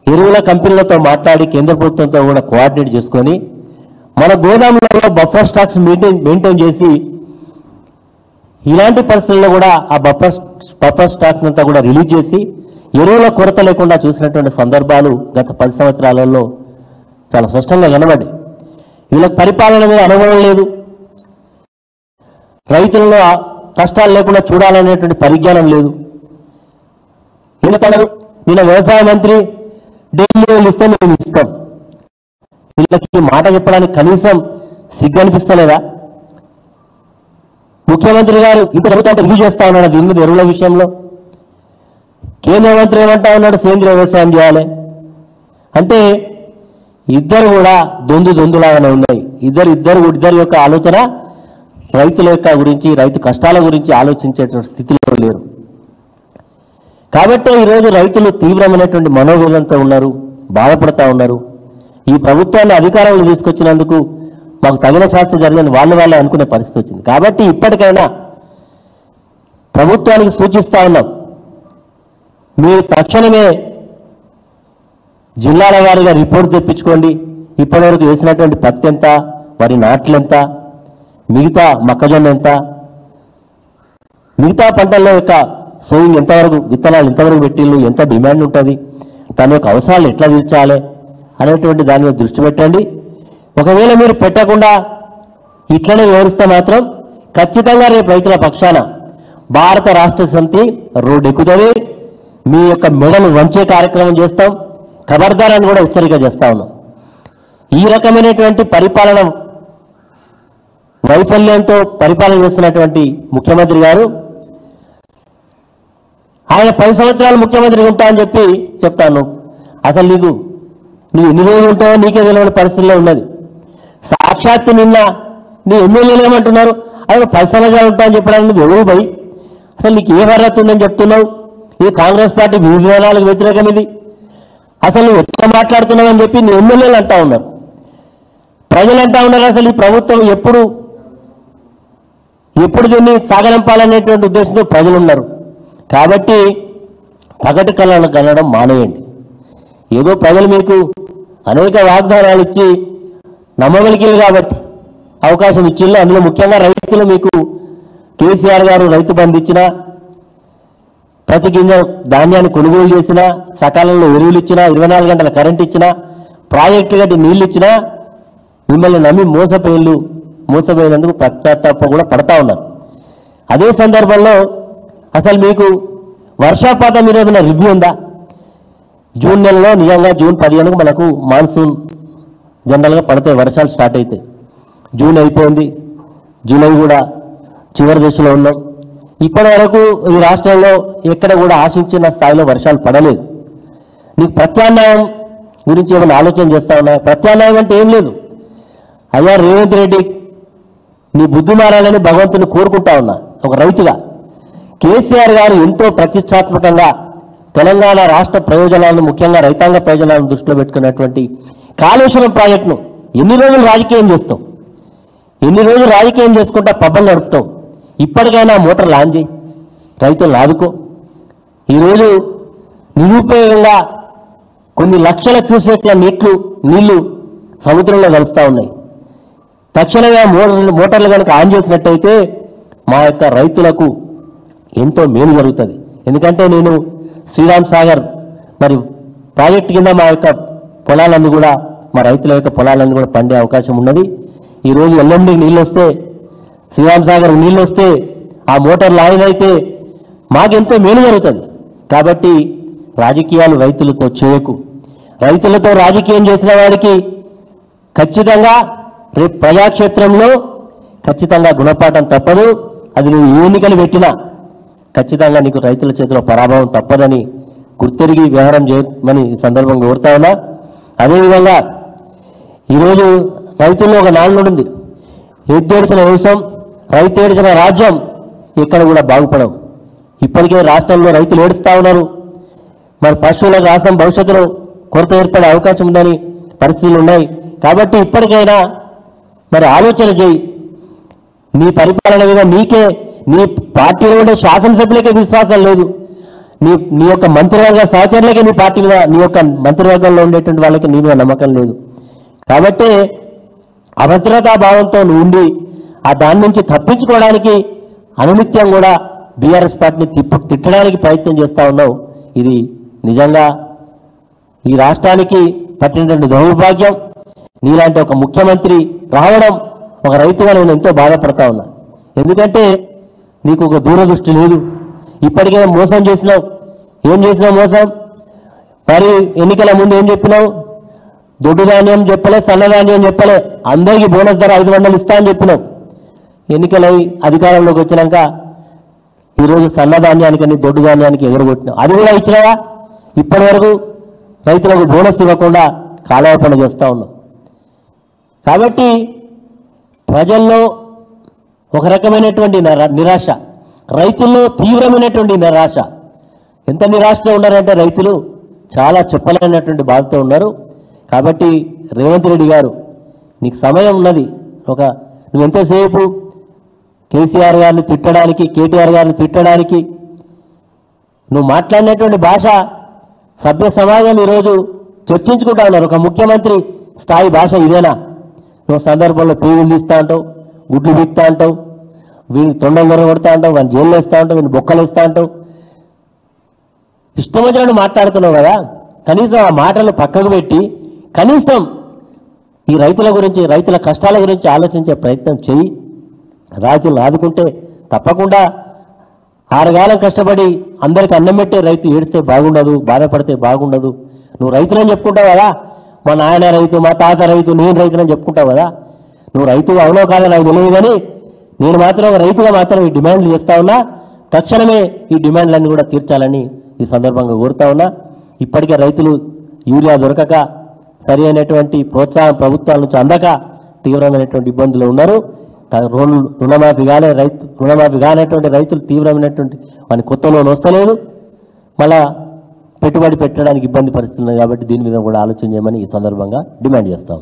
ఎరువుల కంపెనీలతో మాట్లాడి కేంద్ర ప్రభుత్వంతో కూడా కోఆర్డినేట్ చేసుకొని మన గోదాములలో బఫర్ స్టాక్స్ మెయింటైన్ చేసి ఇలాంటి పరిస్థితుల్లో కూడా ఆ బఫర్ స్టాక్ అంతా కూడా రిలీజ్ చేసి ఎరువుల కొరత లేకుండా చూసినటువంటి సందర్భాలు గత 10 సంవత్సరాలలో చాలా స్పష్టంగా కనబడ్డాయి. వీళ్ళకి పరిపాలన మీద అనుభవం లేదు, రైతులలో కష్టాలు లేకుండా చూడాలనేటువంటి పరిజ్ఞానం లేదు. ఎందుకన్నారు నిన్న వ్యవసాయ మంత్రి ఢిల్లీ ఇస్తే మేము ఇస్తాం, వీళ్ళకి మాట చెప్పడానికి కనీసం సిగ్గు అనిపిస్తలేదా? ముఖ్యమంత్రి గారు ఇంత ప్రభుత్వం రివ్యూ చేస్తా ఉన్నాడు దీని మీద ఎరువుల విషయంలో. కేంద్ర మంత్రి ఏమంటా ఉన్నాడు సేంద్రియ వ్యవసాయం చేయాలి అంటే ఇద్దరు కూడా దొందులాగానే ఉన్నాయి. ఇద్దరి యొక్క ఆలోచన రైతుల యొక్క గురించి రైతు కష్టాల గురించి ఆలోచించేటువంటి స్థితిలో లేరు. కాబట్టి ఈరోజు రైతులు తీవ్రమైనటువంటి మనోవేదనతో ఉన్నారు, బాధపడతా ఉన్నారు. ఈ ప్రభుత్వాన్ని అధికారంలో తీసుకొచ్చినందుకు మాకు తగిన శాస్త్రం జరిగింది వాళ్ళే అనుకునే పరిస్థితి వచ్చింది. కాబట్టి ఇప్పటికైనా ప్రభుత్వానికి సూచిస్తా ఉన్నాం, మీరు తక్షణమే జిల్లాల వారీగా రిపోర్ట్ తెప్పించుకోండి. ఇప్పటివరకు వేసినటువంటి పత్తి ఎంత, వరి నాట్లు ఎంత, మిగతా మొక్కజొన్న ఎంత, మిగతా పంటల్లో యొక్క సోయింగ్ ఎంతవరకు, విత్తనాలు ఎంతవరకు పెట్టిళ్ళు, ఎంత డిమాండ్ ఉంటుంది, తన యొక్క అవసరాలు ఎట్లా తీర్చాలి అనేటువంటి దాని మీద దృష్టి పెట్టండి. ఒకవేళ మీరు పెట్టకుండా ఇట్లనే వివరిస్తే మాత్రం ఖచ్చితంగా రేపు రైతుల పక్షాన భారత రాష్ట్ర సమితి రోడ్డు ఎక్కుతుంది. మీ యొక్క మెడలు వంచే కార్యక్రమం చేస్తాం, ఖబర్దారాన్ని కూడా హెచ్చరిక చేస్తా ఉన్నాం. ఈ రకమైనటువంటి పరిపాలన వైఫల్యంతో పరిపాలన చేస్తున్నటువంటి ముఖ్యమంత్రి గారు ఆయన 10 సంవత్సరాలు ముఖ్యమంత్రి ఉంటా అని చెప్పి చెప్తాను. అసలు నువ్వు ఎన్ని రోజులు ఉంటావో నీకే తెలియని పరిస్థితుల్లో ఉన్నది. సాక్షాత్తు నిన్న నీ ఎమ్మెల్యేలు ఏమంటున్నారు, ఆయన 10 సంవత్సరాలు ఉంటా అని చెప్పడానికి నువ్వు ఎవరు పోయి అసలు నీకు ఏ అర్హత ఉందని చెప్తున్నావు? ఈ కాంగ్రెస్ పార్టీ విధానాలకు వ్యతిరేకం ఇది, అసలు నువ్వు ఎట్లా మాట్లాడుతున్నావు అని చెప్పి నీ ఎమ్మెల్యేలు అంటా ఉన్నారు, ప్రజలు అంటా ఉన్నారు. అసలు ఈ ప్రభుత్వం ఎప్పుడు దీన్ని సాగనంపాలనేటువంటి ఉద్దేశంతో ప్రజలు ఉన్నారు. కాబట్టి పగటి కళలను కనడం మానేయండి. ఏదో ప్రజలు మీకు అనేక వాగ్దానాలు ఇచ్చి నమ్మగలిగారు కాబట్టి అవకాశం ఇచ్చిళ్ళు. అందులో ముఖ్యంగా రైతులు మీకు కేసీఆర్ గారు రైతు బంధు ఇచ్చినా, ప్రతి గింజ ధాన్యాన్ని కొనుగోలు చేసినా, సకాలంలో ఎరువులు ఇచ్చినా, 24 గంటల కరెంట్ ఇచ్చినా, ప్రాజెక్టు గట్టి నీళ్లు ఇచ్చినా మిమ్మల్ని నమ్మి మోసపోయినందుకు పశ్చాత్తాపం కూడా పడతా ఉన్నారు. అదే సందర్భంలో అసలు మీకు వర్షపాతం మీద ఏమైనా రివ్యూ ఉందా? జూన్ నెలలో నిజంగా జూన్ 15కు మనకు మాన్సూన్ జనరల్గా పడతాయి, వర్షాలు స్టార్ట్ అవుతాయి. జూన్ అయిపోయింది, జూలై కూడా చివరి దశలో ఉన్నాం. ఇప్పటి వరకు ఈ రాష్ట్రంలో ఎక్కడ కూడా ఆశించిన స్థాయిలో వర్షాలు పడలేదు. నీకు ప్రత్యామ్నాయం గురించి ఏమైనా ఆలోచన చేస్తా ఉన్నా? ప్రత్యామ్నాయం అంటే ఏం లేదు. అయ్యా రేవంత్ రెడ్డి, నీ బుద్ధి మారాలని భగవంతుని కోరుకుంటా ఉన్నా ఒక రైతుగా. కేసీఆర్ గారు ఎంతో ప్రతిష్టాత్మకంగా తెలంగాణ రాష్ట్ర ప్రయోజనాలను, ముఖ్యంగా రైతాంగ ప్రయోజనాలను దృష్టిలో పెట్టుకున్నటువంటి కాళేశ్వరం ప్రాజెక్టును ఎన్ని రోజులు రాజకీయం చేస్తాం, ఎన్ని రోజులు రాజకీయం చేసుకుంటా పబ్బం నడుపుతాం? ఇప్పటికైనా మోటార్లు ఆన్ చేయి, రైతులను ఆదుకో. ఈరోజు నిరుపయోగంగా కొన్ని లక్షల క్యూసెక్ల నీళ్లు సముద్రంలో కలుస్తూ ఉన్నాయి. తక్షణమే మోటార్లు కనుక ఆన్ చేసినట్టయితే మా యొక్క రైతులకు ఎంతో మేలు జరుగుతుంది. ఎందుకంటే నేను శ్రీరామ్ సాగర్ మరి ప్రాజెక్టు కింద మా యొక్క పొలాలన్నీ కూడా, మా రైతుల యొక్క పొలాలన్నీ కూడా పండే అవకాశం ఉన్నది. ఈరోజు ఎల్లండి నీళ్ళు వస్తే, శ్రీరామ్ సాగర్ నీళ్ళు వస్తే, ఆ మోటార్లు ఆన్ అయితే మాకెంతో మేలు జరుగుతుంది. కాబట్టి రాజకీయాలు రైతులతో చేయకు. రైతులతో రాజకీయం చేసిన వాడికి ఖచ్చితంగా రేపు ప్రజాక్షేత్రంలో ఖచ్చితంగా గుణపాఠం తప్పదు. అది నువ్వు ఎన్నికలు పెట్టినా ఖచ్చితంగా నీకు రైతుల చేతిలో పరాభవం తప్పదని గుర్తెరిగి వ్యవహారం చేయమని ఈ సందర్భంగా కోరుతా ఉన్నా. అదేవిధంగా ఈరోజు రైతుల్లో ఒక నానుడి ఉంది, ఎద్దేడిచిన వ్యవసాయం రైతు ఏడిచిన రాజ్యం ఎక్కడ కూడా బాగుపడవు. ఇప్పటికే రాష్ట్రంలో రైతులు ఏడుస్తూ ఉన్నారు. మరి పశువులకు రాష్ట్రం భవిష్యత్తులో కొరత ఏర్పడే అవకాశం ఉందని పరిస్థితులు ఉన్నాయి. కాబట్టి ఇప్పటికైనా మరి ఆలోచన చేయి. నీ పరిపాలన మీద నీకే, నీ పార్టీలో ఉండే శాసనసభ్యులకే విశ్వాసం లేదు. నీ యొక్క మంత్రివర్గ సహచరులకి నీ పార్టీ మీద నీ యొక్క మంత్రివర్గంలో ఉండేటువంటి వాళ్ళకి నీ మీద నమ్మకం లేదు. కాబట్టి అభద్రతా భావంతో నువ్వు ఉండి ఆ దాని నుంచి తప్పించుకోవడానికి అనునిత్యం కూడా బీఆర్ఎస్ పార్టీని తిట్టడానికి ప్రయత్నం చేస్తూ ఉన్నావు. ఇది నిజంగా ఈ రాష్ట్రానికి పట్టినటువంటి దౌర్భాగ్యం. నీలాంటి ఒక ముఖ్యమంత్రి రావడం ఒక రైతుగా నేను ఎంతో బాధపడతా ఉన్నా. ఎందుకంటే నీకు ఒక దూరదృష్టి లేదు. ఇప్పటికే మోసం చేసినావు. ఏం చేసినావు మోసం? మరి ఎన్నికల ముందు ఏం చెప్పినావు? దొడ్డు ధాన్యం చెప్పలే, సన్నధాన్యం చెప్పలే, అందరికీ బోనస్ ధర 500 ఇస్తా అని చెప్పినావు. ఎన్నికలై అధికారంలోకి వచ్చినాక ఈరోజు సన్నధాన్యానికి దొడ్డు ధాన్యానికి ఎగరగొట్టినావు. అది కూడా ఇచ్చినావా? ఇప్పటి వరకు రైతులకు బోనస్ ఇవ్వకుండా కాలయాపన చేస్తూ ఉన్నావు. కాబట్టి ప్రజల్లో ఒక రకమైనటువంటి నిరాశ, రైతుల్లో తీవ్రమైనటువంటి నిరాశ. ఎంత నిరాశతో ఉన్నారంటే రైతులు చాలా చెప్పలేనటువంటి బాధతో ఉన్నారు. కాబట్టి రేవంత్ రెడ్డి గారు, నీకు సమయం ఉన్నది. నువ్వెంతసేపు కేసీఆర్ గారిని తిట్టడానికి, కేటీఆర్ గారిని తిట్టడానికి నువ్వు మాట్లాడినటువంటి భాష సభ్య సమాజం ఈరోజు చర్చించుకుంటా ఉన్నారు. ఒక ముఖ్యమంత్రి స్థాయి భాష ఇదేనా? నువ్వు సందర్భంలో పేగులు తీస్తా అంటావు, గుడ్లు బిక్తా అంటావు, వీడిని తొండం కొడతా అంటావు, వాడిని జైలు వేస్తా అంటావు, వీడిని బొక్కలు వేస్తా అంటావు. ఇష్టం వచ్చినట్టు మాట్లాడుతున్నావు కదా. కనీసం ఆ మాటలు పక్కకు పెట్టి కనీసం ఈ రైతుల గురించి, రైతుల కష్టాల గురించి ఆలోచించే ప్రయత్నం చేయి. రాజులను ఆదుకుంటే తప్పకుండా 6 కాలం కష్టపడి అందరికి అన్నం పెట్టే రైతు ఏడిస్తే బాగుండదు, బాధపడితే బాగుండదు. నువ్వు రైతులని చెప్పుకుంటావు కదా, మా నాయన రైతు, మా తాత రైతు, నేను రైతులని చెప్పుకుంటావు కదా. నువ్వు రైతు అవునో కాదో నాకు తెలియదు, కానీ నేను మాత్రం ఒక రైతుగా మాత్రం ఈ డిమాండ్లు చేస్తా ఉన్నా. తక్షణమే ఈ డిమాండ్లన్నీ కూడా తీర్చాలని ఈ సందర్భంగా కోరుతా ఉన్నా. ఇప్పటికే రైతులు యూరియా దొరకక, సరి అయినటువంటి ప్రోత్సాహం ప్రభుత్వాల నుంచి అందక తీవ్రమైనటువంటి ఇబ్బందులు ఉన్నారు. రుణమాఫీ కానటువంటి రైతులు తీవ్రమైనటువంటి వాని కొత్త లోన్ వస్తలేదు, మళ్ళా పెట్టుబడి పెట్టడానికి ఇబ్బంది పరిస్థితులు ఉన్నాయి. కాబట్టి దీని మీద కూడా ఆలోచన చేయమని ఈ సందర్భంగా డిమాండ్ చేస్తాం.